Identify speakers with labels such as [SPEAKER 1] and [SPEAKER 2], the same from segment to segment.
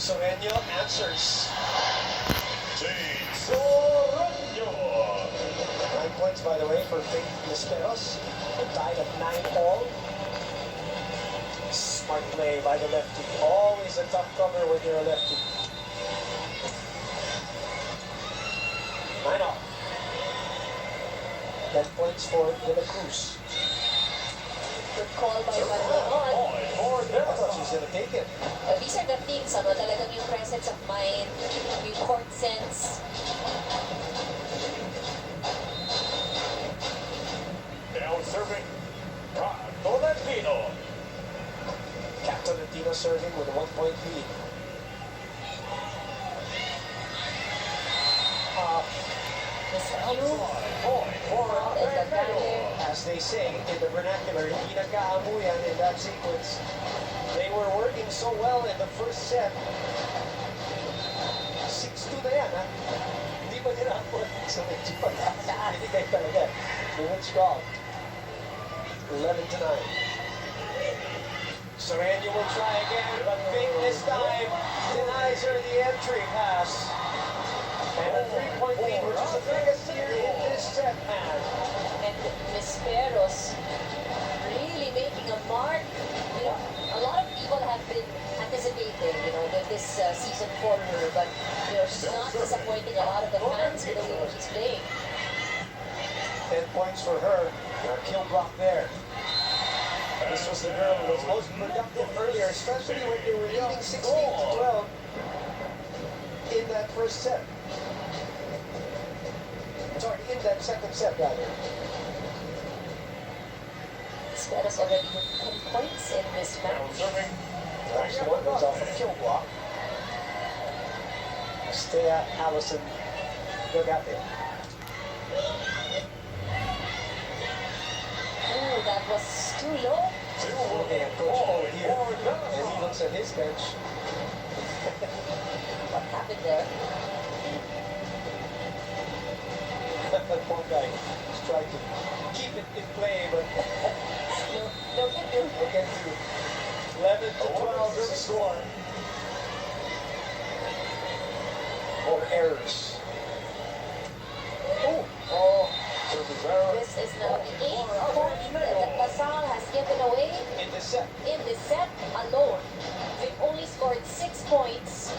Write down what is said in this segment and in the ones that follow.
[SPEAKER 1] Soreño answers. 9 points, by the way, for Faith Nisperos. Tied at 9 all. Smart play by the lefty. Always a tough cover when you're a lefty. 9 all. 10 points for De La Cruz.
[SPEAKER 2] Good call by Manuel.
[SPEAKER 1] I thought she was going to take it.
[SPEAKER 2] These are the things, talagang yung presence of mind, yung court sense.
[SPEAKER 3] Now serving, Tolentino.
[SPEAKER 1] Tolentino serving with a 1-point lead. As they say in the vernacular, hindi nagkaamuyan in that sequence. They were working so well in the first set. 6-2 na yan, ha? Hindi pa nila ako sa medyo pagkakasaan. Hindi kayo talaga. The witch call. 11-9. Soreño will try again, but Faith this time denies her the entry pass. And a 3-point lead, which is the biggest here in this set, man.
[SPEAKER 2] And Nisperos really making a mark. You know, a lot of people have been anticipating, this season for her, but she's not disappointing a lot of the fans with the way she's playing.
[SPEAKER 1] 10 points for her. Kill block there. This was the girl who was most productive earlier, especially when they were leading 16-12 in that first set. Sorry, in that second set, rather.
[SPEAKER 2] Nisperos already with 10 points in this match.
[SPEAKER 1] Last one was off a kill block. Stea Allison Gagate.
[SPEAKER 2] Ooh, that was too low.
[SPEAKER 1] Looking at Coach O here, and he looks at his bench.
[SPEAKER 2] What happened there?
[SPEAKER 1] That poor guy is trying to keep it in play, but
[SPEAKER 2] No can do.
[SPEAKER 1] we'll get to 11-12 is the score. Or errors.
[SPEAKER 2] This is now the 8th point that Basal has given away
[SPEAKER 1] In the set.
[SPEAKER 2] in this set alone. They've only scored 6 points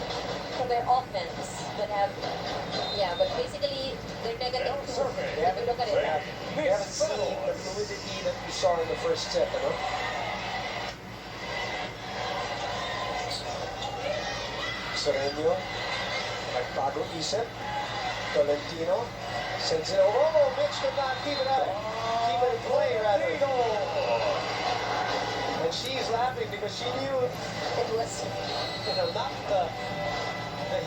[SPEAKER 2] for their offense, but basically they're negative 2. If you look at it.
[SPEAKER 1] We haven't seen the fluidity that we saw in the first set, Soreño, nagbago isip. Tolentino sends it over. Oh, Mitch could not keep it out. Keep it in play, rather. And she's laughing because she knew,
[SPEAKER 2] It was
[SPEAKER 1] not the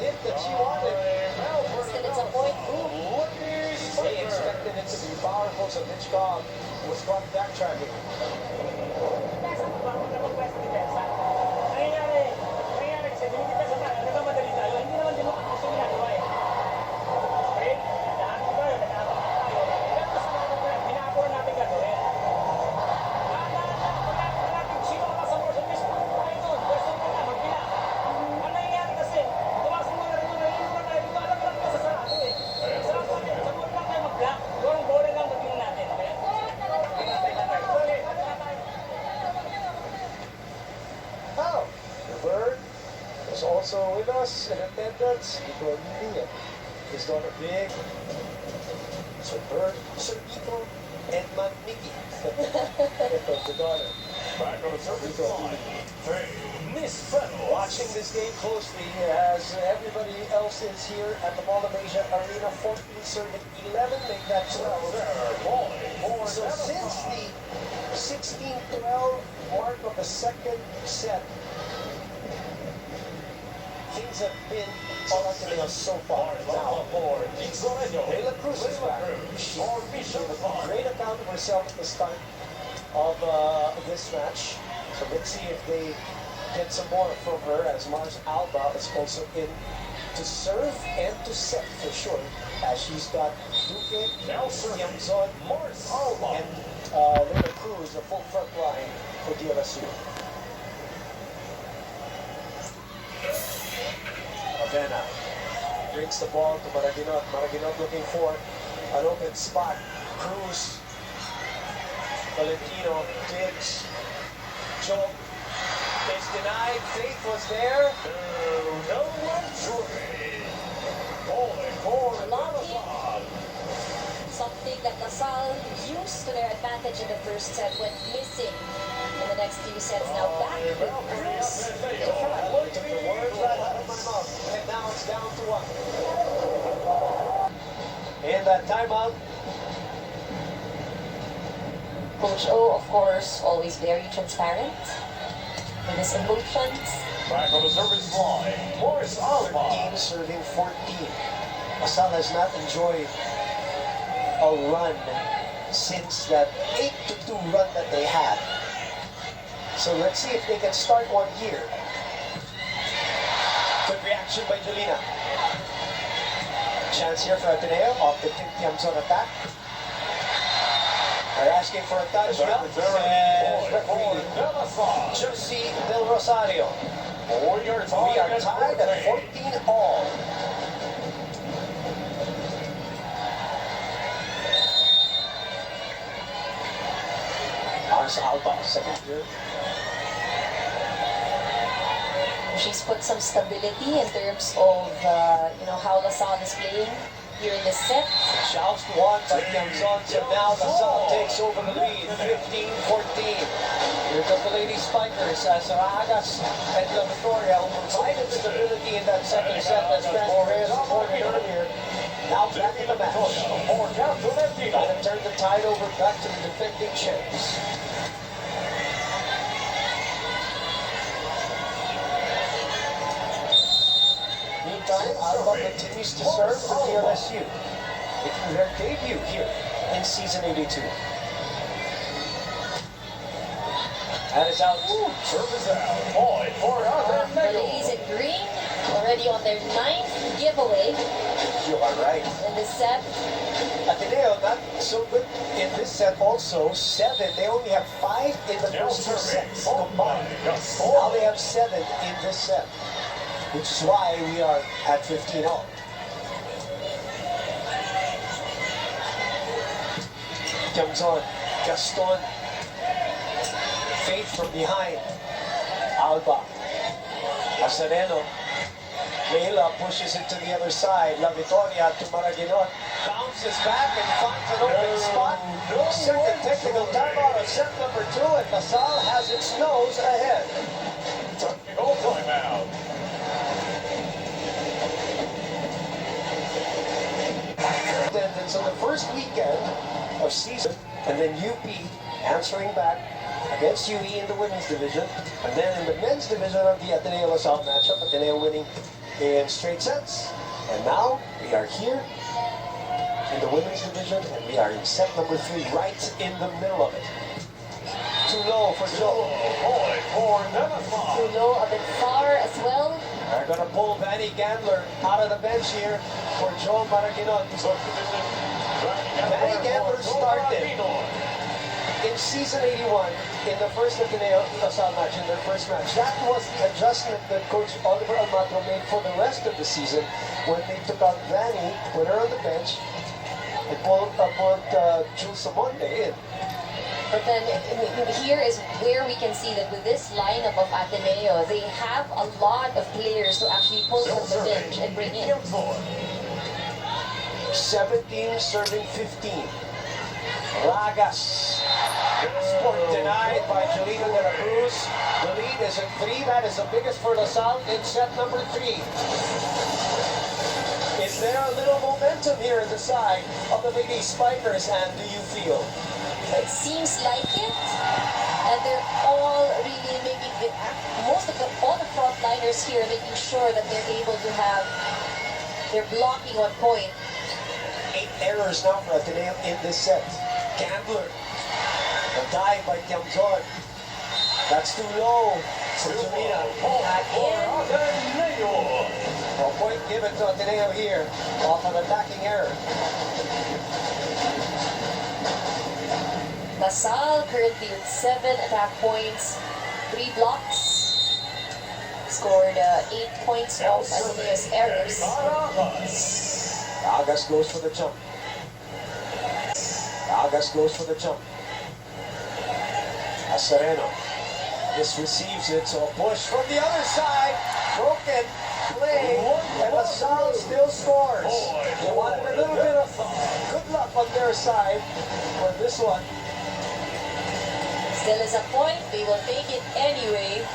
[SPEAKER 1] hit that she wanted.
[SPEAKER 2] still it's a point.
[SPEAKER 1] They expected it to be powerful, so Mitch Cobb was caught backtracking. Also with us in attendance, Nico Mia. His daughter Big, Sir Bird, Sir Nico, and Ma'am Nikki. The daughter.
[SPEAKER 3] Back on the service line.
[SPEAKER 1] Watching this game closely as everybody else is here at the Mall of Asia Arena. 14 serving 11, make that 12. So since the 16-12 mark of the second set, things have been all so far. Now, De La Cruz is back. She gave a great account of herself at the start of this match. So let's see if they get some more from her, as Mars Alba is also in to serve and to set for sure, as she's got Duque, Yamzon, Mars Alba, and De La Cruz, a full front line for DLSU. Cadena brings the ball to Maraginot. Maraginot looking for an open spot. Cruz, Valentino, Diggs, Joe is denied. Faith was there.
[SPEAKER 3] No entry. Bowling for Lamazon.
[SPEAKER 2] Something that LaSalle used to their advantage in the first set went missing in the next few sets. Now back with Cruz.
[SPEAKER 1] Took the words right out of my mouth. And now it's down to 1. And that timeout.
[SPEAKER 2] Coach O, of course, always very transparent with his emotions.
[SPEAKER 3] Back on the service line, Morris Alba.
[SPEAKER 1] 13 serving 14. LaSalle has not enjoyed a run since that 8-2 run that they had. So let's see if they can start one here. Good reaction by Julina. Chance here for Ateneo off the Tiamzon attack. They're asking for a touch now. And referee Josie Del Rosario. We are tied at 14 all. Mars Alba, second year.
[SPEAKER 2] She's put some stability in terms of how LaSalle is playing here in this set.
[SPEAKER 1] Shouts won by Tiamzon, so now LaSalle takes over the lead, 15-14. Here come the Lady Spikers as Ragas and La Victoria, who provided stability in that second set as Fran Perez reported earlier. Now back in the match. Trying to turn the tide over back to the defending champs. Meantime, Alba continues to serve for DLSU. Making their debut here in season 82. That is out.
[SPEAKER 3] Service out. Point for
[SPEAKER 2] The
[SPEAKER 3] ADMU.
[SPEAKER 2] ladies in green already on their 9th giveaway
[SPEAKER 1] You are right.
[SPEAKER 2] in this set.
[SPEAKER 1] Ateneo not so good in this set also. 7. They only have 5 in the
[SPEAKER 3] Now
[SPEAKER 1] first 2
[SPEAKER 3] serving.
[SPEAKER 1] sets
[SPEAKER 3] Oh
[SPEAKER 1] combined.
[SPEAKER 3] my God.
[SPEAKER 1] Now they have 7 in this set. Which is why we are at 15 all. Comes on. Gaston. Faith from behind. Alba. Acereno. Leila pushes it to the other side. La Victoria to Maraginot. Bounces back and finds an open spot. Second technical timeout of set number 2, and LaSalle has its nose ahead.
[SPEAKER 3] Technical timeout.
[SPEAKER 1] Attendance on the first weekend of season, and then UP answering back against UE in the women's division, and then in the men's division of the Ateneo LaSalle matchup, Ateneo winning in straight sets. And now we are here in the women's division, and we are in set number 3, right in the middle of it. Too low for Joe.
[SPEAKER 3] Point for Lamazon.
[SPEAKER 2] Too low, a bit far as well.
[SPEAKER 1] They're going to pull Vanny Gandler out of the bench here for Joe Maraginot. Vanny Gandler started in season 81 in the first Ateneo LaSalle match, in their first match. That was the adjustment that Coach Oliver Almatro made for the rest of the season when they took out Vanny, put her on the bench, and pulled Jules Samonte in.
[SPEAKER 2] But then here is where we can see that with this lineup of Ateneo, they have a lot of players to actually pull from the bench and bring in.
[SPEAKER 1] 17 serving 15. Ragas. Sport denied by Jelena de la Cruz. The lead is at 3. That is the biggest for LaSalle in set number 3. Is there a little momentum here in the side of the Lady Spikers, and do you feel?
[SPEAKER 2] It seems like it, and they're all really making it. All the frontliners here making sure that they're able to have their blocking on point.
[SPEAKER 1] 8 errors now for Ateneo in this set. Gambler. A dive by Tiamzon. That's too low for Julina. Back in. A point given to Ateneo here off an attacking error.
[SPEAKER 2] LaSalle currently with 7 attack points, 3 blocks. scored 8 points off ADMU's errors.
[SPEAKER 1] Agas goes for the jump. Agas goes for the jump. Sereno. This receives it, so a push from the other side. Broken play, and LaSalle still scores. They wanted a little bit of good luck on their side for this one.
[SPEAKER 2] Still is a point, they will take it anyway.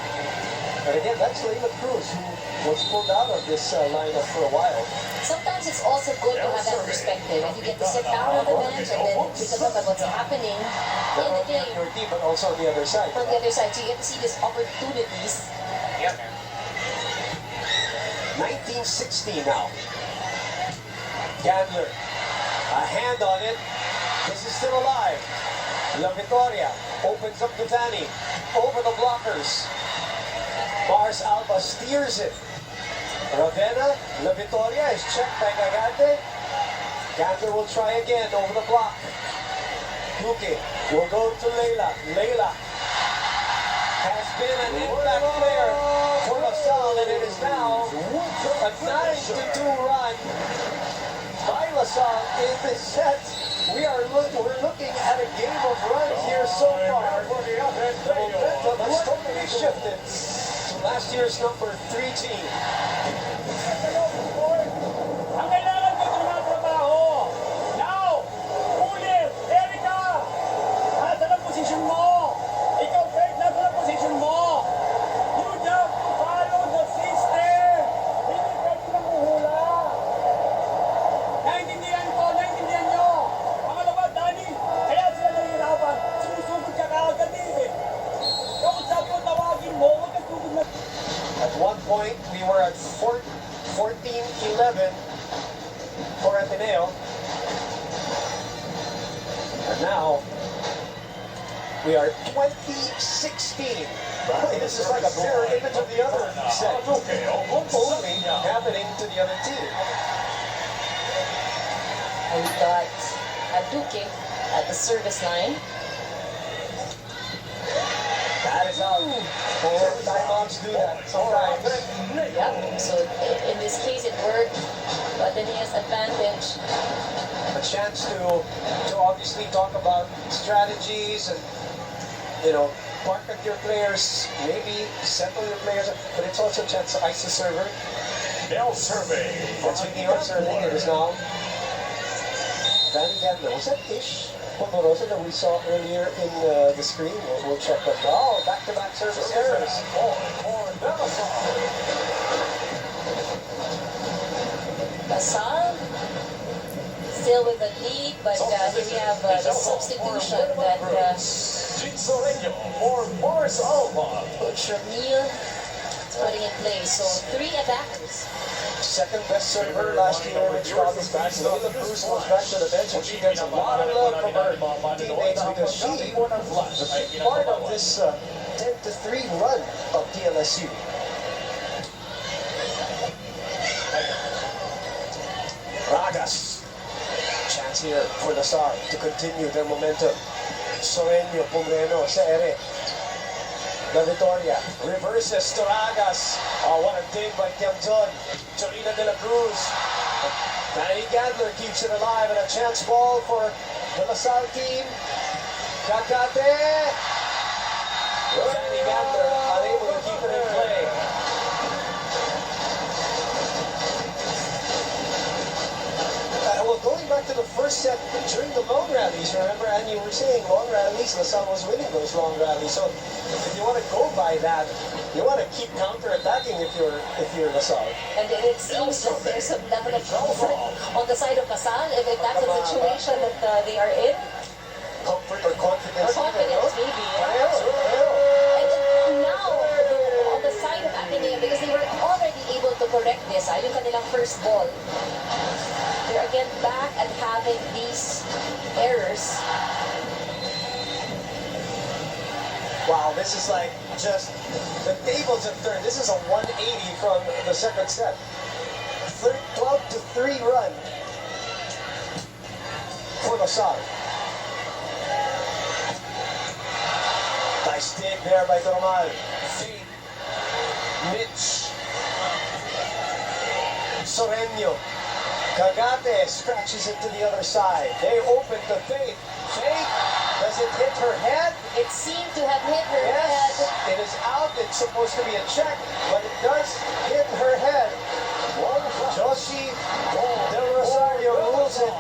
[SPEAKER 1] And again, that's Leila Cruz, who was pulled out of this lineup for a while.
[SPEAKER 2] Sometimes it's also good to have that perspective. If you get to sit down on the bench and then take a look at what's happening in the game.
[SPEAKER 1] Your team, but also on the other side.
[SPEAKER 2] From the other side, so you get to see these opportunities.
[SPEAKER 1] Yep. 1960 now. Gandler, a hand on it. This is still alive. La Victoria opens up to Vanny. Over the blockers. Mars Alba steers it. Ravenna, La Victoria is checked by Gagante. Gandler will try again over the block. Duque will go to Leila. Leila has been an impact player for LaSalle, and it is now a 9-2 run by LaSalle in this set. We're looking at a game of runs here so far. The momentum has totally shifted to last year's number 3 team.
[SPEAKER 4] Ang kailangan ko tumatrabaho. Now, ulit, Erika! Nasa na posisyon mo? Ikaw, Fred, nasa na posisyon mo? You just follow the system. Hindi pwede na muhula. Naintindihan ko, naintindihan nyo. Pangalawa, Danny, kaya sila nahihirapan. Sinusugod ka kaagad eh. Kausap mo, tawagin mo, huwag kang sugod na.
[SPEAKER 1] At one point, we were at 14-11 for Ateneo. And now, we are 20-16. This is like a mirror image of the other set. Only happening to the other team.
[SPEAKER 2] And we got a Duque at the service line.
[SPEAKER 1] That is out. And timeouts do that sometimes.
[SPEAKER 2] Yep, so in this case it worked, but then he has advantage.
[SPEAKER 1] A chance to obviously talk about strategies and, you know, park at your players, maybe settle your players, but it's also a chance to ice the server.
[SPEAKER 3] Now survey.
[SPEAKER 1] And speaking of serving, it is now Van Gandler. Was that Ish Ponderosa that we saw earlier in the screen? We'll check that. Oh, back-to-back service errors.
[SPEAKER 2] LaSalle still with the lead, but here we have the substitution that
[SPEAKER 3] Ginsoreño for Mars Alba.
[SPEAKER 2] Coach Ramil is putting in place. So 3 attackers.
[SPEAKER 1] Second best server last year, Rich Robbins back. Leila Cruz goes back to the bench, and she gets a lot of love from her teammates because she was a big part of this 10-3 run of DLSU. Ragas. Chance here for LaSalle to continue their momentum. Soreño, Pumreno, sa ere. La Victoria reverses to Ragas. Oh, what a dig by Tiamzon. Jorina de la Cruz. Danny Gandler keeps it alive, and a chance ball for the LaSalle team. Kakate. Danny Gandler unable to keep it in play. Well, going back to the first set during the long rallies, remember, and you were saying long rallies, LaSalle was winning those long rallies. So if you want to go by that, you want to keep counter-attacking if you're LaSalle.
[SPEAKER 2] And it seems that there's a level of comfort on the side of LaSalle, if that's the situation that they are in.
[SPEAKER 1] Comfort or confidence.
[SPEAKER 2] Or confidence, maybe. And now, on the side of ADMU, because they were already able to correct this, yung kanilang first ball, they're again back at having these errors.
[SPEAKER 1] Wow, this is like just, the tables have turned. This is a 180 from the second set. 12-3 run for LaSalle. Nice dig there by Normal. Feed Mitch. Soreño. Kagate scratches it to the other side. They open to Faith. Faith, does it hit her head?
[SPEAKER 2] It seemed to have hit her
[SPEAKER 1] Yes,
[SPEAKER 2] head.
[SPEAKER 1] it is out. It's supposed to be a check, but it does hit her head. Joshi Del Rosario rules it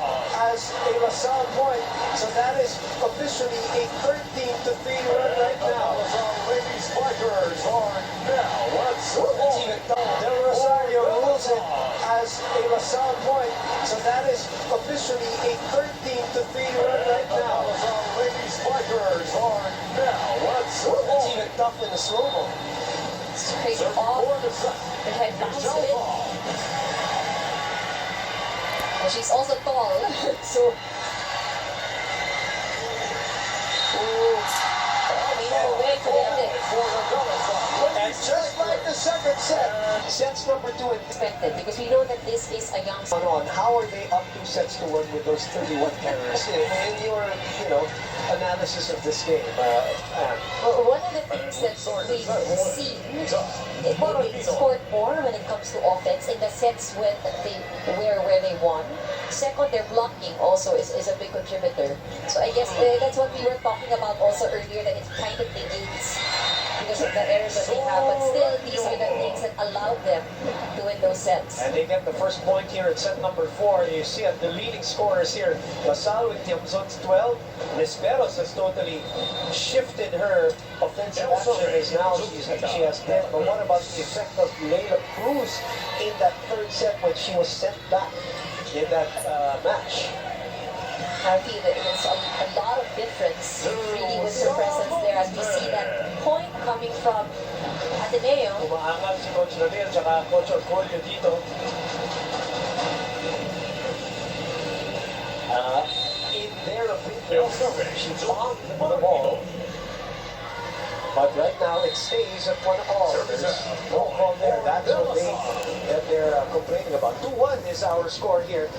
[SPEAKER 1] as a LaSalle point. So that is officially a 13-3 run right now.
[SPEAKER 3] Ladies Fighters are now. Let's
[SPEAKER 1] Del Rosario rules it as a LaSalle point. So that is officially a 13-3 run right now.
[SPEAKER 3] Ladies Fighters are now. Let's
[SPEAKER 1] It's even tough in the slow-mo.
[SPEAKER 2] It's crazy off. And I bounced it. Well, she's also tall, so. We have a way to end it.
[SPEAKER 1] And just like the second set, sets number 2 and
[SPEAKER 2] Expected, because we know that this is a young.
[SPEAKER 1] on. How are they up 2 sets to 1 with those 31 cameras? In your, analysis of this game,
[SPEAKER 2] Well, one of the things that we've seen, they scored more when it comes to offense in the sets when where they won. Second, their blocking also is a big contributor. So I guess that's what we were talking about also earlier, that it kind of negates because of the errors that they have. But still, these are the things that allowed them to win those sets.
[SPEAKER 1] and they get the first point here at set number 4. You see the leading scorers here. LaSalle with Tiamzon's 12. Nesperos has totally shifted her offensive action as now she has 10. But what about the effect of Leila Cruz in that third set when she was sent back in that match?
[SPEAKER 2] I feel that there's a lot of difference really with her presence there as we see that point coming from Ateneo.
[SPEAKER 1] Umaangat si Coach Ramil at Coach Orcolio dito. In their opinion, she bombed the ball. But right now it stays at 1-all. There's no call there. That's what they're complaining about. 2-1 is our score here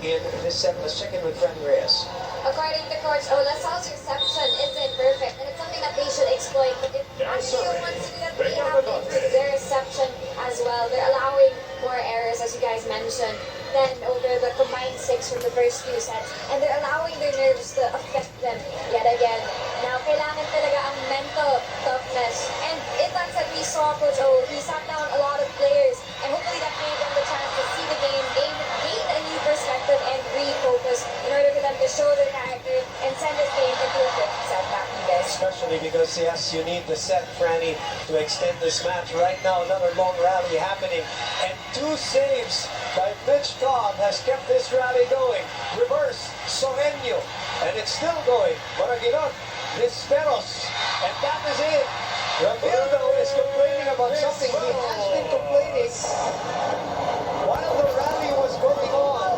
[SPEAKER 1] in this set. Let's check in with Franny Reyes.
[SPEAKER 5] According to Coach O, LaSalle's reception isn't perfect, and it's something that they should exploit. But if ADMU wants to do that, they have to improve their reception as well. They're allowing more errors, as you guys mentioned, than over the combined 6 from the first 2 sets. And they're allowing their nerves to affect them yet again. Now, kailangan talaga ang mental toughness. And in that set, we saw Coach O, he sat down a lot of players, and hopefully that gave them the chance to see the game, gain a new perspective, and refocus in order for them to show their character and send this game into a fifth set. Back to you guys.
[SPEAKER 1] Especially because, yes, you need the set, Franny, to extend this match. Right now, another long rally happening. And 2 saves by Mitch Cobb has kept this rally going. Reverse, Soreño. And it's still going. Maraguinot, Nisperos. And that is it. Ramildo is complaining about something. He has been complaining while the rally was going on.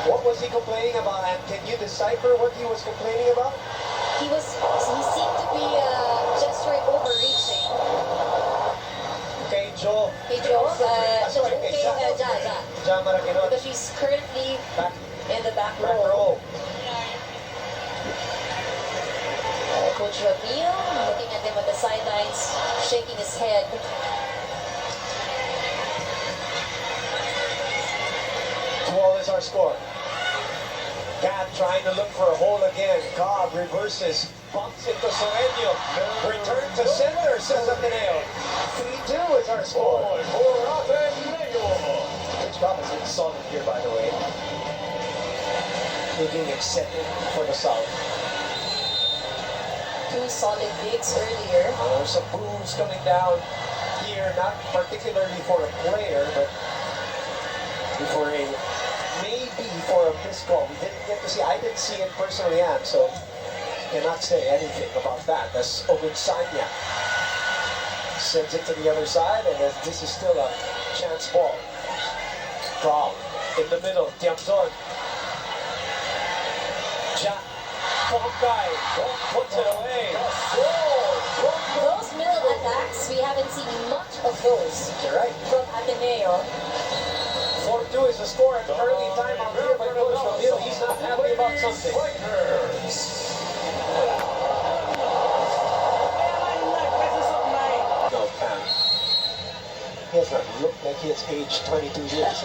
[SPEAKER 1] What was he complaining about? And can you decipher what he was complaining about?
[SPEAKER 2] He seemed to be gesturing overreaching.
[SPEAKER 1] Kay Joe.
[SPEAKER 2] Hey Joe,
[SPEAKER 1] Sorry, kay
[SPEAKER 2] okay,
[SPEAKER 1] Ja.
[SPEAKER 2] Ja.
[SPEAKER 1] Ja Maraguinot.
[SPEAKER 2] Because she's currently
[SPEAKER 1] Back
[SPEAKER 2] in the back
[SPEAKER 1] row.
[SPEAKER 2] row. Coach Ramil looking at him at the sidelines, shaking his head.
[SPEAKER 1] 2-all is our score. Cat trying to look for a hole again. Cobb reverses, bumps into Soreño. Return to center, says Ateneo. 3-2 is our score. Mitch Cobb has been solid here, by the way. Looking accepted for the South.
[SPEAKER 2] 2 solid digs earlier.
[SPEAKER 1] There's some boos coming down here, not particularly for a player, but for a missed call. We didn't get to see. I didn't see it personally, so cannot say anything about that. That's Ogunsanya. Sends it to the other side, and this is still a chance ball. Cobb in the middle. Tiamzon. Jack. Guy puts it away.
[SPEAKER 2] Those middle attacks, we haven't seen much of those
[SPEAKER 1] You're right.
[SPEAKER 2] from Ateneo.
[SPEAKER 1] 4-2 is the score at early time out here by Coach Ramil. He's not happy about something. No, Pam. He has not looked like he has aged 22 years.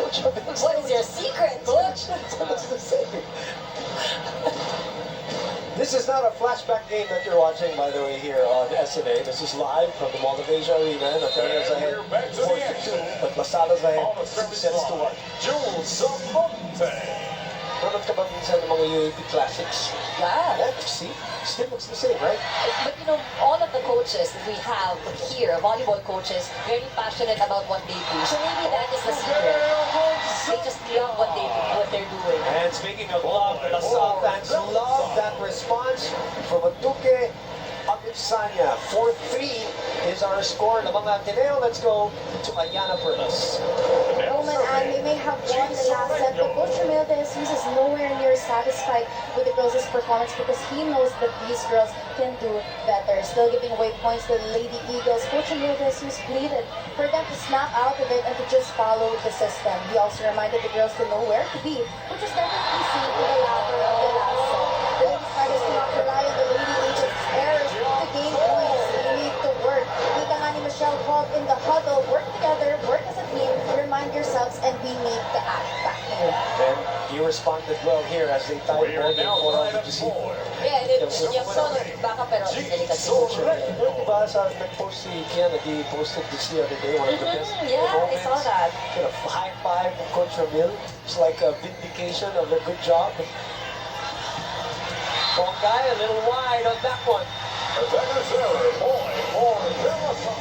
[SPEAKER 1] Coach Ramil.
[SPEAKER 2] What is your secret, Coach?
[SPEAKER 1] That's the same. This is not a flashback game that you're watching, by the way, here on SMA. This is live from the Mall of Asia Arena. Nathaniel's ahead 4-2, but Lasala's ahead 6-1.
[SPEAKER 3] Jules Samonte.
[SPEAKER 1] Nanonood ka ba minsan ng mga UAP Classics?
[SPEAKER 2] Yeah.
[SPEAKER 1] Yeah, see? Still looks the same, right?
[SPEAKER 2] But you know, all of the coaches that we have here, volleyball coaches, very passionate about what they do. So maybe that is the secret. They just love what they're doing.
[SPEAKER 1] And speaking of love, the Lasal fans love that response from Duque Agunsanya. 4-3 is our score. Lamang Ateneo, let's go to Ayana Perlas.
[SPEAKER 6] Roman and we may have won the last set, but Coach Ramil DLSU is nowhere near satisfied with the girls' performance because he knows that these girls can do better. Still giving away points to the Lady Eagles. Coach Ramil DLSU pleaded for them to snap out of it and to just follow the system. He also reminded the girls to know where to be, which was definitely seen in the latter of the last set. The Lady Spiders do not rely on the Lady Agents' errors to gain points. They need to work. Ika nga ni Michelle called in the huddle, work together, work as a team, remind yourselves, and we need to act back here.
[SPEAKER 1] And he responded well here as they tied ball game 400 to 0.
[SPEAKER 2] Yeah, and yung solo, baka pero delicate si Coach Ramil.
[SPEAKER 1] Diba sa nag-post si Kian, he posted this the other day, one of the best
[SPEAKER 2] Yeah, I saw that.
[SPEAKER 1] You know, high five from Coach Ramil. It's like a vindication of a good job. Bongay a little wide on that one.
[SPEAKER 3] Attacker serve, point for Villasal.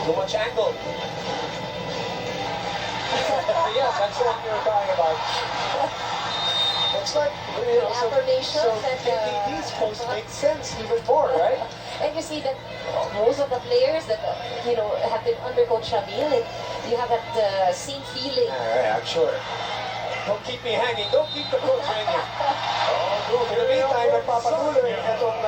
[SPEAKER 1] Too much angle. Yes, that's the one you were talking about. It's like, you know,
[SPEAKER 2] Affirmations
[SPEAKER 1] so
[SPEAKER 2] that,
[SPEAKER 1] these posts make sense even more, right?
[SPEAKER 2] And you see that most of the players that you know have been under Coach Ramil, you have that same feeling.
[SPEAKER 1] Alright, I'm sure. Don't keep me hanging. Don't keep the coach hanging. In the meantime, nagpapatuloy itong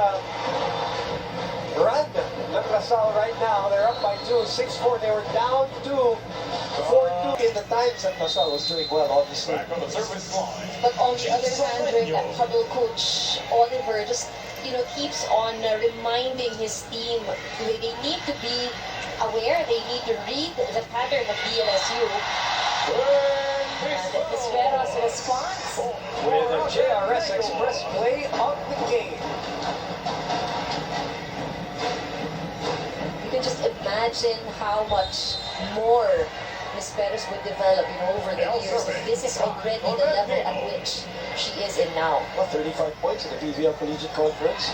[SPEAKER 1] run ng Lasal right now. They're up by 2, 6-4. They were down 2, 4-2 in the times that Lasal was doing well, obviously.
[SPEAKER 3] Back on the service line.
[SPEAKER 2] But on the other hand, during that huddle, Coach Oliver just keeps on reminding his team they need to be aware. They need to read the pattern of DLSU. And Pispero's response.
[SPEAKER 1] With a JRS Express play of the game.
[SPEAKER 2] You can just imagine how much more Pispero's would develop over the years. If this is already the level at which she is in now.
[SPEAKER 1] Well, 35 points in the PVL Collegiate Conference.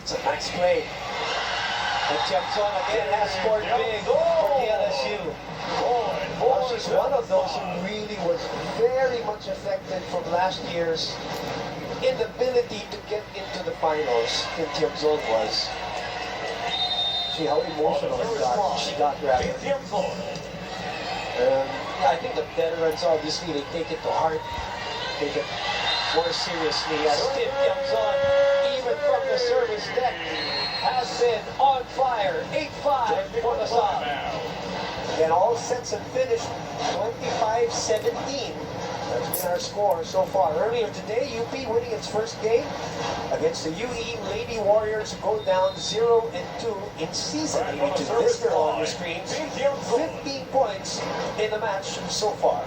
[SPEAKER 1] It's a nice play. And Tiangson again has scored big for DLSU. Well, she's one of those who really was very much affected from last year's inability to get into the finals in Tiangson was. See how emotional she got rather. I think the veterans obviously they take it to heart, take it more seriously as Tim Tiangson, even from the service deck, has been on fire. 8-5 for the Lasal. And all sets and finished 25-17. That's been our score so far. Earlier today, UP winning its first game against the UE Lady Warriors, who go down 0-2 in season 82. This girl on your screens, 15 points in the match so far.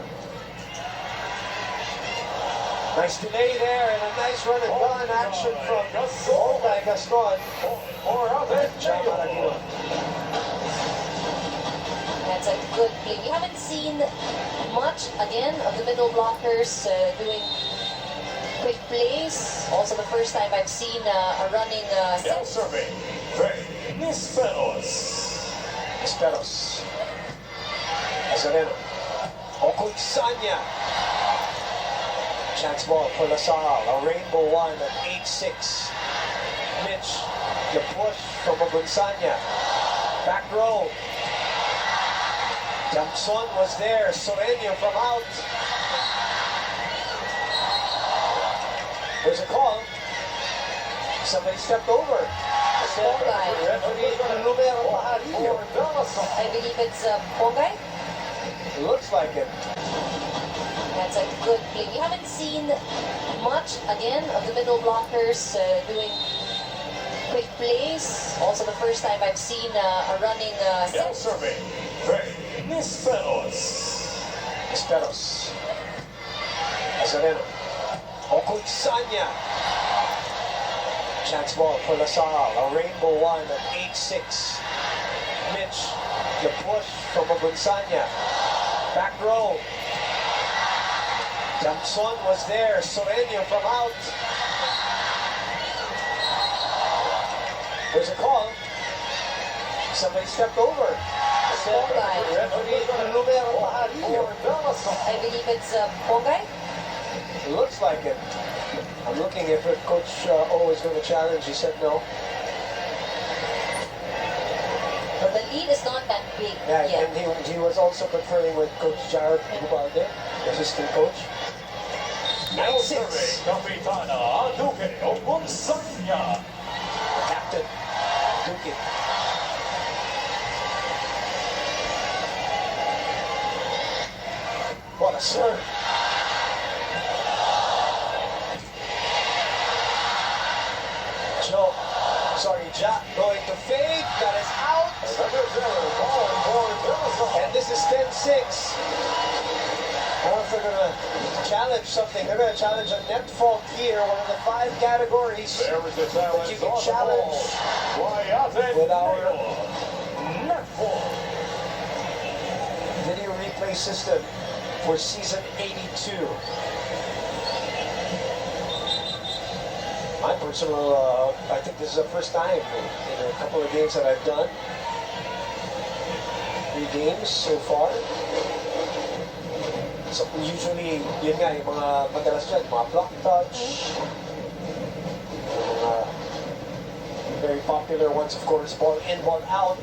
[SPEAKER 1] Nice delay there and a nice run and gun action from Gaston.
[SPEAKER 2] That's a good play. We haven't seen much, again, of the middle blockers doing quick plays. Also, the first time I've seen a running set.
[SPEAKER 3] Serving, Nisperos.
[SPEAKER 1] Azareno. Okunsanya. Chance ball for Lasal. A rainbow one at 8-6. Mitch, the push from Okunsanya. Back row. Jackson was there. Soreño from out. There's a call. Somebody stepped over.
[SPEAKER 2] Bongay.
[SPEAKER 1] referee Numero Pajarillo.
[SPEAKER 2] I believe it's Bongay.
[SPEAKER 1] Looks like it.
[SPEAKER 2] That's a good play. We haven't seen much, again, of the middle blockers doing quick plays. Also the first time I've seen a running
[SPEAKER 3] Now
[SPEAKER 2] set.
[SPEAKER 3] serving, Trey Nisperos.
[SPEAKER 1] Esperos. Sereno. Okutsanya. Chance ball for LaSalle. A rainbow one at 8-6. Mitch, the push from Okutsanya. Back row. Jamson was there. Soreño from out. There's a call. Somebody stepped over.
[SPEAKER 2] Bongay.
[SPEAKER 1] Referee Numero Pajarillo.
[SPEAKER 2] I believe it's Bongay.
[SPEAKER 1] Looks like it. I'm looking if Coach O is going to challenge. He said no.
[SPEAKER 2] But the lead is not that big
[SPEAKER 1] Yeah,
[SPEAKER 2] yet.
[SPEAKER 1] and he was also conferring with Coach Jared Ubalde, assistant coach.
[SPEAKER 3] Now
[SPEAKER 1] 9-6.
[SPEAKER 3] serving, Capitana Duque Ogunsanya.
[SPEAKER 1] Captain Duque. What a serve. Joe, sorry, Jack going to fade. That is out. And this is 10-6. I don't know if they're going to challenge something. They're going to challenge a net fault here, one of the 5 categories
[SPEAKER 3] There is the
[SPEAKER 1] that you
[SPEAKER 3] challenge
[SPEAKER 1] can
[SPEAKER 3] on the ball.
[SPEAKER 1] challenge
[SPEAKER 3] Wayate
[SPEAKER 1] with our
[SPEAKER 3] Netball.
[SPEAKER 1] video replay system for season 82. My personal, I think this is the first time in a couple of games that I've done. 3 games so far. So usually, yun nga, yung mga madalas dyan, mga block touch. Yung mga very popular ones, of course, ball in, ball out.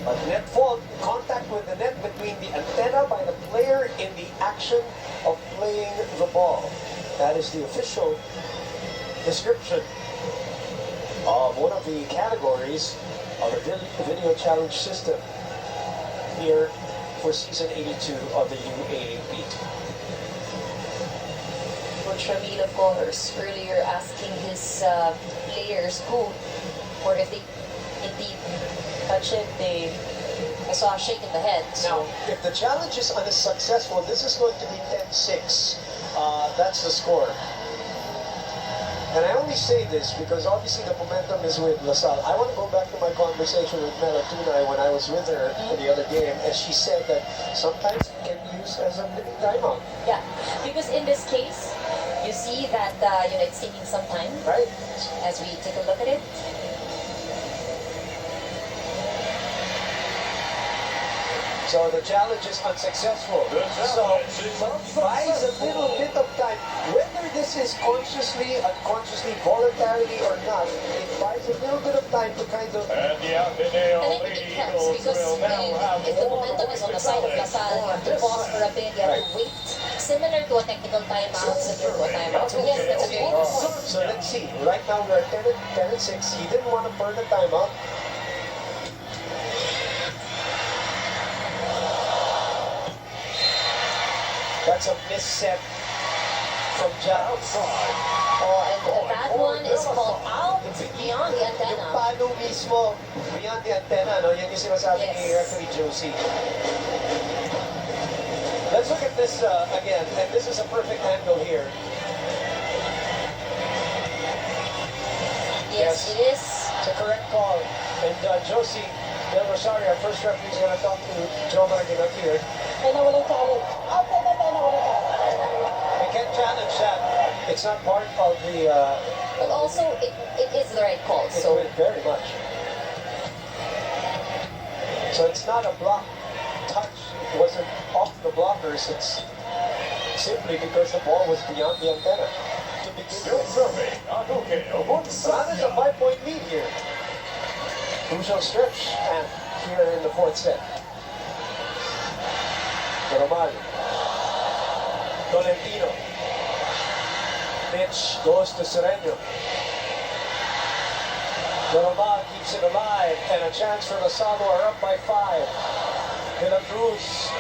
[SPEAKER 1] But net fault, contact with the net between the antenna by the player in the action of playing the ball. That is the official description of one of the categories of the video challenge system here for season 82 of the UAAP.
[SPEAKER 2] Coach Ramil, of course, earlier asking his players who, or if they indeed touch it, I saw a shake in the head.
[SPEAKER 1] Now, if the challenge is unsuccessful, this is going to be 10-6. That's the score. And I only say this because obviously the momentum is with LaSalle. I want to go back to my conversation with Mela Tunay when I was with her for the other game, and she said that sometimes it can be used as a mini timeout.
[SPEAKER 2] Yeah, because in this case, you see that it's taking some time
[SPEAKER 1] Right?
[SPEAKER 2] as we take a look at it.
[SPEAKER 1] So the challenge is unsuccessful.
[SPEAKER 3] The
[SPEAKER 1] So
[SPEAKER 3] challenge is
[SPEAKER 1] buys a little
[SPEAKER 3] unsuccessful.
[SPEAKER 1] bit of time. Whether this is consciously, unconsciously, voluntarily or not, it buys a little bit of time to kind of...
[SPEAKER 3] And the Ateneo
[SPEAKER 2] And I think
[SPEAKER 3] Lady
[SPEAKER 2] it helps
[SPEAKER 3] Eagles
[SPEAKER 2] because
[SPEAKER 3] will now have
[SPEAKER 2] if the
[SPEAKER 3] more
[SPEAKER 2] momentum is on the side of LaSalle, you have to pause for a bit, you have to wait. Similar to a technical timeout, similar to a timeout. So yes, that's a very good point.
[SPEAKER 1] So let's see. Right now we're at 10 and 6. He didn't want to burn the timeout. That's a misset from Jack.
[SPEAKER 3] outside.
[SPEAKER 2] Oh, and that one is called out beyond the
[SPEAKER 1] Yung
[SPEAKER 2] antenna.
[SPEAKER 1] palo mismo, beyond the antenna, no? Yan yung sinasabi ni
[SPEAKER 2] Yes.
[SPEAKER 1] referee Josie. Let's look at this again, and this is a perfect angle here.
[SPEAKER 2] Yes, it is.
[SPEAKER 1] It's a correct call. And Josie Del Rosario, our first referee, is going to talk to Joe Marginot here.
[SPEAKER 4] Kaya walang challenge. Out na na walang challenge.
[SPEAKER 1] We can't challenge that. It's not part of the...
[SPEAKER 2] But also, it is the right call.
[SPEAKER 1] It
[SPEAKER 2] So
[SPEAKER 1] would very much. So it's not a block touch. It wasn't off the blockers. It's simply because the ball was beyond the antenna to begin
[SPEAKER 3] Still
[SPEAKER 1] with.
[SPEAKER 3] serving, Aduke
[SPEAKER 1] So now there's a
[SPEAKER 3] Ogunsanya.
[SPEAKER 1] 5-point lead here. Crucial stretch and here in the 4th set. Romal. Tolentino. Pitch goes to Sereno. Normal keeps it alive, and a chance for Lasalo are up by 5. De La Cruz.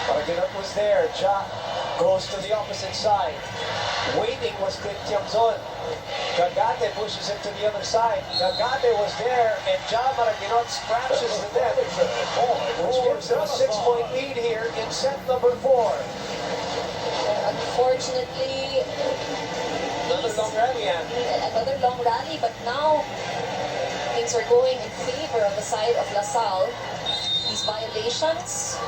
[SPEAKER 1] Paraginot was there. Ja goes to the opposite side. Waiting was Clint Tiamzon. Gagate pushes him to the other side. Gagate was there, and Ja Maraginot scratches the net, which gives them a 6-point lead here in set number 4.
[SPEAKER 2] Unfortunately,
[SPEAKER 1] Another long rally, and
[SPEAKER 2] another long rally, but now things are going in favor of the side of LaSalle. These violations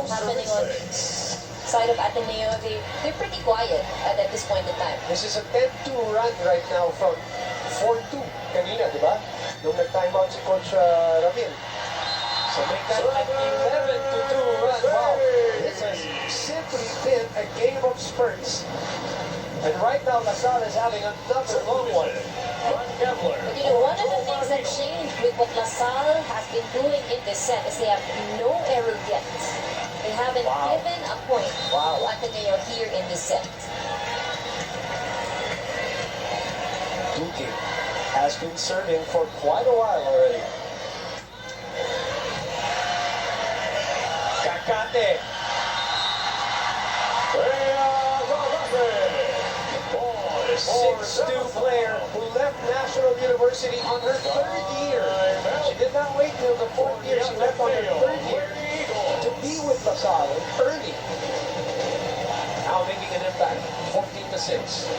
[SPEAKER 2] happening on the side of Ateneo, they're pretty quiet at this point in time.
[SPEAKER 1] this is a 10-2 run right now from 4-2 kanina, di ba? Nung nag-timeout si Coach Ramil. So make that an 11-2 run. Wow, this has simply been a game of spurts. And right now, LaSalle is having another long one.
[SPEAKER 2] But you know, one of the things that changed with what LaSalle has been doing in this set is they have no error yet. They haven't given a point to Ateneo here in this set.
[SPEAKER 1] Duque has been serving for quite a while already. Kakate. 6'2" player who left National University on her 3rd year. She did not wait till the 4th year. She left on her 3rd year to be with LaSalle early. Now making an impact. 14-6.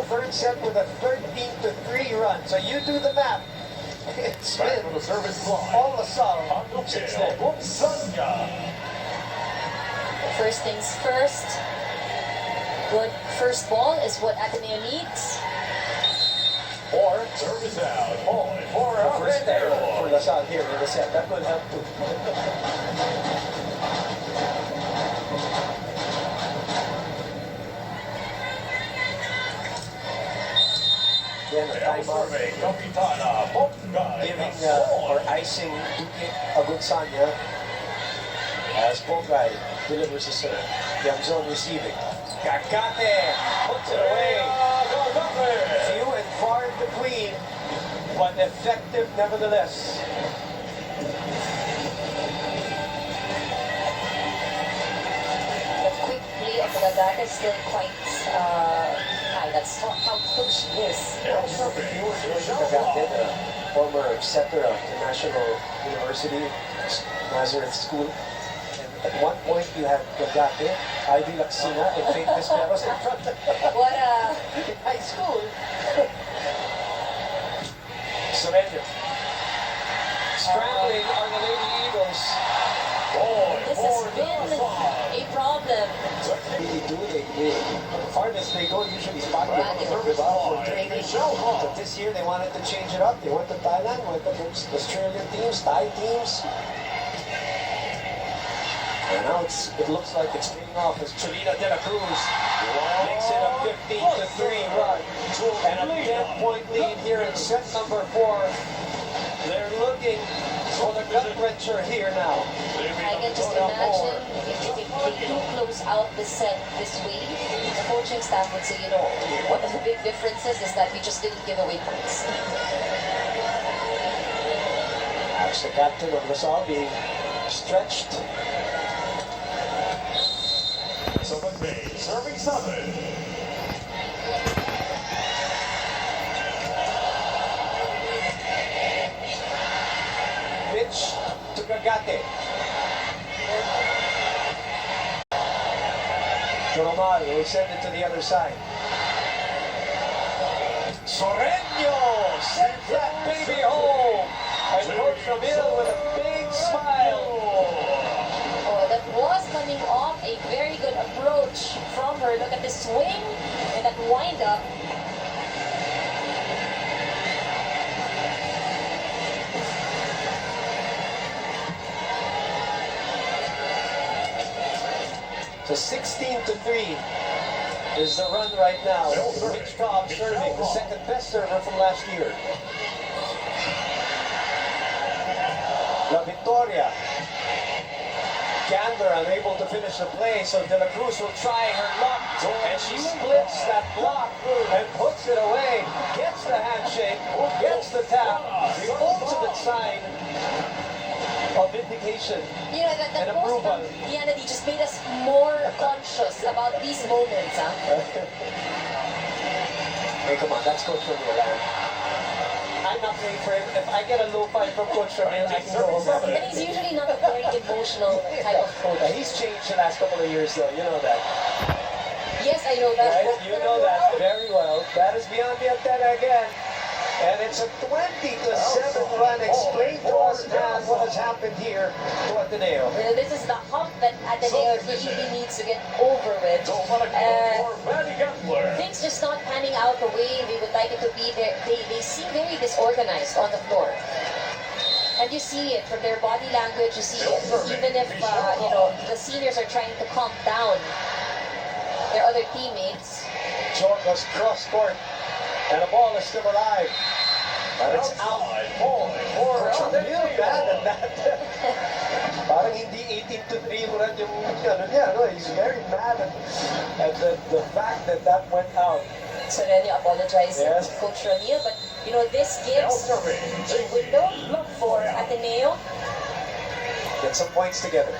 [SPEAKER 1] Third set with a 13-3 run. So you do the math. It's been all LaSalle since then.
[SPEAKER 2] First things first, good first ball is what Ateneo needs.
[SPEAKER 3] Or service out. For
[SPEAKER 1] The first error for LaSalle here in the set. That would help too. Then a timeout, giving or icing Duque Agunsanya as Pongay delivers a serve. Tiamzon receiving. Kakate puts it away. Few and far in between, but effective nevertheless.
[SPEAKER 2] The quick play of Gagata is still quite high. That's how close she is.
[SPEAKER 1] Kakate, the former setter of the National University Nazareth School. And at one point you had Gagate, Ivy Laxina, and Faith Desperos in front of
[SPEAKER 2] What a
[SPEAKER 1] in high school. Surrender. Scrambling are the Lady Eagles.
[SPEAKER 2] this has been a problem.
[SPEAKER 1] Really do they farthest they don't usually spot you on the for training. But this year they wanted to change it up. They went to Thailand, went to Australian teams, Thai teams. And now it looks like it's paying off as Cholina De La Cruz makes it a 15-3 run. And a 10-point lead here in set number 4. They're looking for the gut wrencher here now.
[SPEAKER 2] I can just imagine if they do close out the set this way, the coaching staff would say, you know, one of the big differences is that we just didn't give away points.
[SPEAKER 1] As the captain of LaSalle being stretched.
[SPEAKER 3] So McVay serving 7.
[SPEAKER 1] Pitch to Gagate. Normal will send it to the other side. Soreño sends that baby home. And Coach Ramil with a big smile.
[SPEAKER 2] Oh, that was coming off a very good approach from her. Look at the swing and that wind up.
[SPEAKER 1] So 16-3 is the run right now. Mitch Cobb serving, the second best server from last year. La Victoria. Candler unable to finish the play, so De La Cruz will try her luck, and she splits that block and puts it away, gets the handshake, gets the tap, the ultimate sign of vindication
[SPEAKER 2] You know,
[SPEAKER 1] and
[SPEAKER 2] that post
[SPEAKER 1] approval.
[SPEAKER 2] from Kennedy just made us more conscious about these moments, huh?
[SPEAKER 1] Hey, come on, that's Coach Ramil, man. I'm not paying for it. If I get a low five from Coach Ramil, I can go home happy.
[SPEAKER 2] And he's usually not a very emotional type of coach.
[SPEAKER 1] He's changed the last couple of years, though. You know that.
[SPEAKER 2] Yes, I know that.
[SPEAKER 1] Right? You know that very well. That is beyond the antenna again. And it's a 20-7 run. Explain to us, man, what has happened here to Ateneo.
[SPEAKER 2] You know, this is the hump that Ateneo really needs to get over with. Things just not panning out the way they would like it to be. They seem very disorganized on the floor. And you see it from their body language. You see it even if you know, the seniors are trying to calm down their other teammates.
[SPEAKER 1] Jorgo's cross court, and the ball is still alive. But it's out. Coach Ramil bad at that. Parang hindi 18-3 mo rin yung ano niya, no? He's very mad at the fact that that went out.
[SPEAKER 2] Sereno apologized
[SPEAKER 1] Yes.
[SPEAKER 2] to Coach Ramil, but you know, this gives a window for Ateneo.
[SPEAKER 1] Get some points together.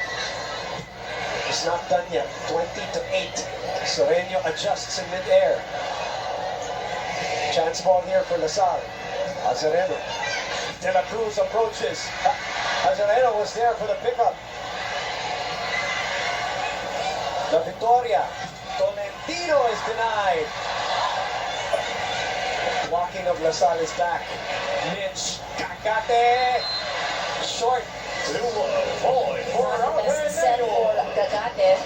[SPEAKER 1] It's not done yet. 20-8. Sereno adjusts in mid-air. Chance ball here for Lasal. Azareno. De La Cruz approaches. Azareno was there for the pickup. La Victoria. Tolentino is denied. Blocking of Lasal is back. Mitch. Kakate. Short.
[SPEAKER 2] Not the best set for Gagate.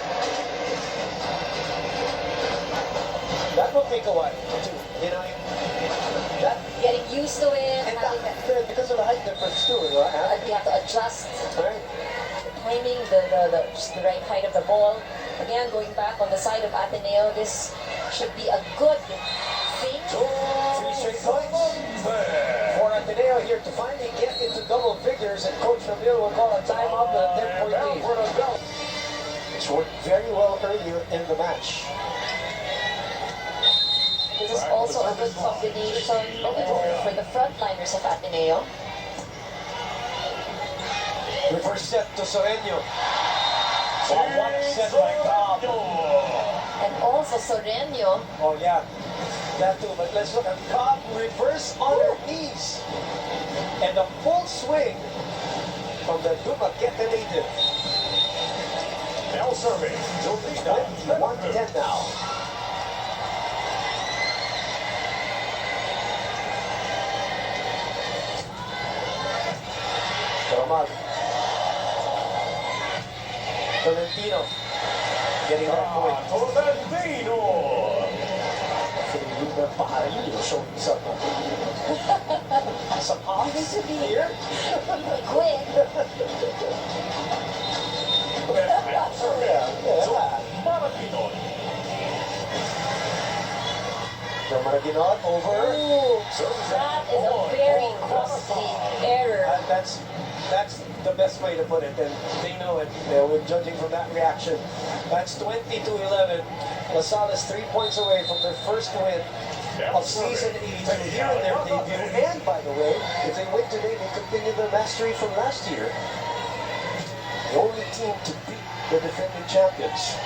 [SPEAKER 1] That will take a while, too. You know, that,
[SPEAKER 2] Getting used to it,
[SPEAKER 1] and
[SPEAKER 2] having
[SPEAKER 1] that, because of the height difference, too. You know,
[SPEAKER 2] you have to adjust
[SPEAKER 1] right?
[SPEAKER 2] the timing, just the right height of the ball. Again, going back on the side of Ateneo, this should be a good thing.
[SPEAKER 1] 3 straight points for Ateneo here to finally get into double figures, and Coach Ramil will call a timeout with a 10-point lead. It's worked very well earlier in the match.
[SPEAKER 2] This is also a good combination for the frontliners of Ateneo.
[SPEAKER 1] Reverse set to Sereno. One set by Cobb.
[SPEAKER 2] And also Sereno.
[SPEAKER 1] Oh yeah, that too. But let's look at Cobb reverse on her knees. And a full swing from the Dumaguete native.
[SPEAKER 3] Now serving, Jovita.
[SPEAKER 1] 21-10 now. Romal. Tolentino getting that point.
[SPEAKER 3] Tolentino.
[SPEAKER 1] Filipe Pajarillo showing some hops here.
[SPEAKER 2] Quick.
[SPEAKER 3] Now serving, Maraquinon.
[SPEAKER 1] From Maraguinot over.
[SPEAKER 2] That is a very costly error.
[SPEAKER 1] That's the best way to put it, and they know it. We're judging from that reaction. That's 20-11. LaSalle is 3 points away from their first win of season 82 here in their debut. And by the way, if they win today, they continue their mastery from last year. The only team to beat the defending champions.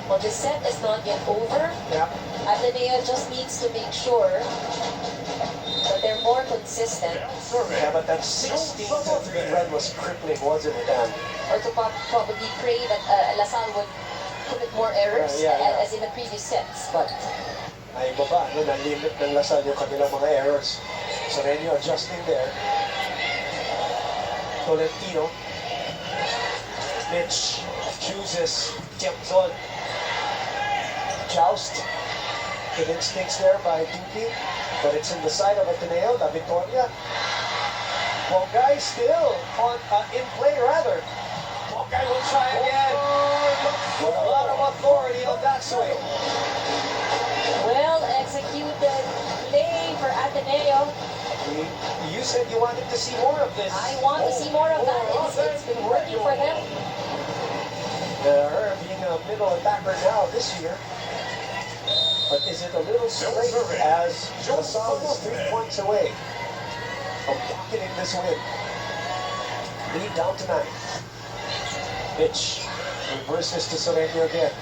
[SPEAKER 2] Well, the set is not yet over.
[SPEAKER 1] Yeah.
[SPEAKER 2] Ateneo just needs to make sure that they're more consistent,
[SPEAKER 1] Yeah, but that 16-3 run was crippling, wasn't it, Dan?
[SPEAKER 2] or to probably pray that LaSalle would commit more errors
[SPEAKER 1] Yeah.
[SPEAKER 2] as in the previous sets. But
[SPEAKER 1] Ay baba, no, na-limit ng Lasal yung kanilang mga errors. Sereno adjusting there. Tolentino. Mitch chooses Tiamzon. Joust. Good instincts there by Duty, but it's in the side of Ateneo, La Victoria. Bongay still on in play rather. Bongay will try again. With a lot of authority on that swing.
[SPEAKER 2] Well executed play for Ateneo.
[SPEAKER 1] You said you wanted to see more of this.
[SPEAKER 2] I want to see more of that. It's been working for them.
[SPEAKER 1] Her being a middle attacker now this year. But is it a little straight as LaSalle is 3 points away from pocketing this win? Lead down to 9. Pitch reverses to Sorrento again.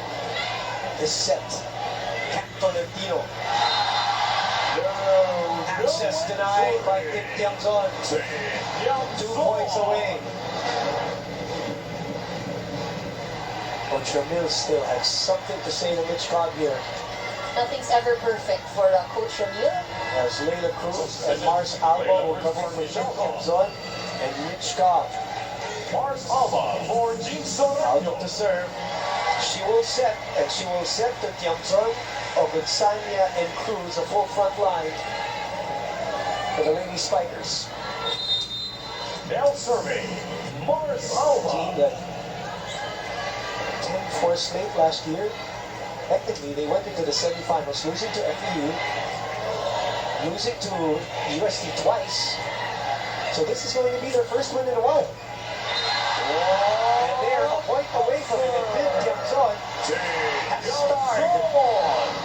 [SPEAKER 1] Is set. Tolentino. Access denied by Tim Tiangzon. 2 points away. Coach Ramil still has something to say to Mitch Cobb here.
[SPEAKER 2] Nothing's ever perfect for Coach Ramil.
[SPEAKER 1] As Leila Cruz and Mars Alba will come in for Tim Tiangzon and Mitch Cobb.
[SPEAKER 3] Mars Alba for Jean
[SPEAKER 1] Alba to serve. She will set, and she will set to Tiangzon, Ogunsanya, and Cruz, a full front line for the Lady Spikers.
[SPEAKER 3] Now serving, Mars
[SPEAKER 1] Team
[SPEAKER 3] Alba.
[SPEAKER 1] that 10-4 slate last year. Technically, they went into the semifinals, losing to FEU, losing to USD twice. So this is going to be their first win in a while. And they're a point away from it. And Tim Tiangzon has starred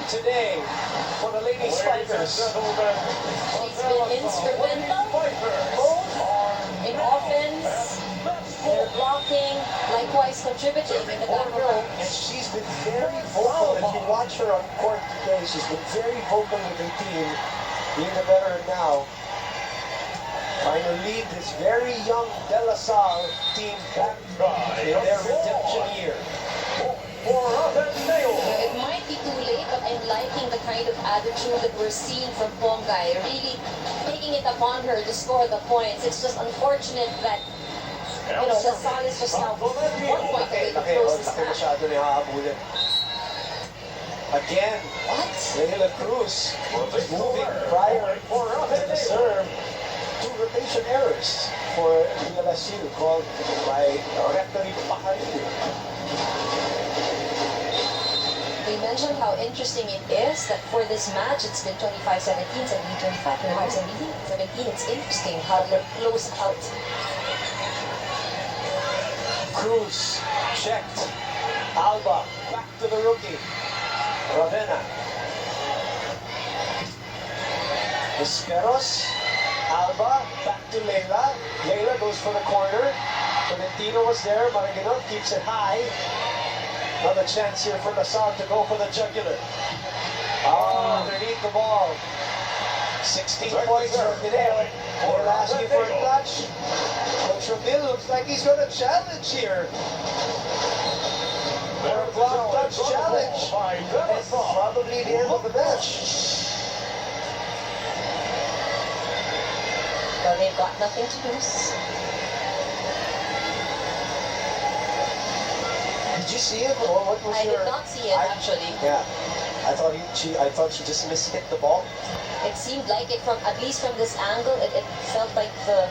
[SPEAKER 1] today for the Lady Spikers.
[SPEAKER 2] She's been instrumental both in offense, their blocking, likewise contributing in the back row.
[SPEAKER 1] And she's been very vocal. If you watch her on court today, she's been very vocal with her team, being the veteran now, trying to lead this very young De La Salle team back in their redemption year.
[SPEAKER 2] It might be too late, but I'm liking the kind of attitude that we're seeing from Pongay, really taking it upon her to score the points. It's just unfortunate that, La Salle is just now 1 point away to close this match.
[SPEAKER 1] Again,
[SPEAKER 2] What?
[SPEAKER 1] Leila Cruz moving prior to the serve. 2 rotation errors for DLSU called by Rectory Pajarito.
[SPEAKER 2] They mentioned how interesting it is that for this match, it's been 25-17, 17-25, 25-17, 17. It's interesting how they're close out.
[SPEAKER 1] Cruz checked. Alba back to the rookie. Ravenna. Esperos. Alba back to Leila. Leila goes for the corner. Tolentino was there. Maraguinot keeps it high. Another chance here for LaSalle to go for the jugular. Underneath the ball. 16 points for Pineo. They're asking for a touch. Coach Ramil looks like he's going to challenge here. For a block touch challenge. And probably the end of the match.
[SPEAKER 2] Well, they've got nothing to lose.
[SPEAKER 1] Did you see it, or what was
[SPEAKER 2] I
[SPEAKER 1] your...
[SPEAKER 2] did not see it, actually.
[SPEAKER 1] Yeah. I thought she just mishit the ball.
[SPEAKER 2] It seemed like it from, at least from this angle, it felt like the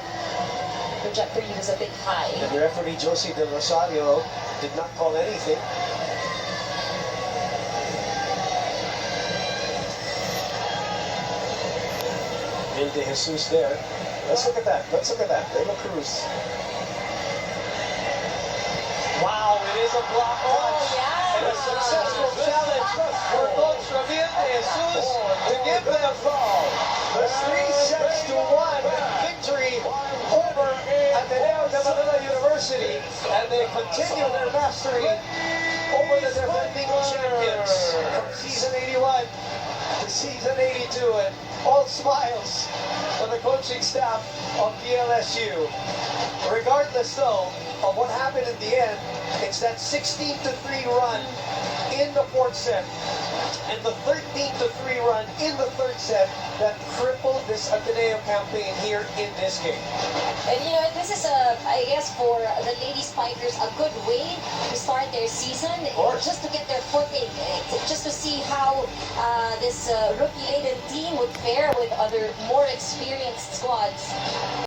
[SPEAKER 2] trajectory was a bit high.
[SPEAKER 1] And the referee Josie Del Rosario did not call anything. Mil de Jesus there. Let's look at that. Let's look at that. Leila Cruz. Wow, it is a block touch.
[SPEAKER 2] yeah.
[SPEAKER 1] And a successful challenge for Coach Ramil de Jesus to give them the 3-1 victory over Ateneo de Manila University. And they continue their mastery over the defending champions from season 81 to season 82. And all smiles for the coaching staff of DLSU. Regardless, though, of what happened in the end, it's that 16-3 run in the 4th set and the 13-3 run in the 3rd set that crippled this Ateneo campaign here in this game.
[SPEAKER 2] And this is I guess for the Lady Spikers, a good way to start their season, just to get their footing, just to see how this rookie-laden team would fare with other more experienced squads.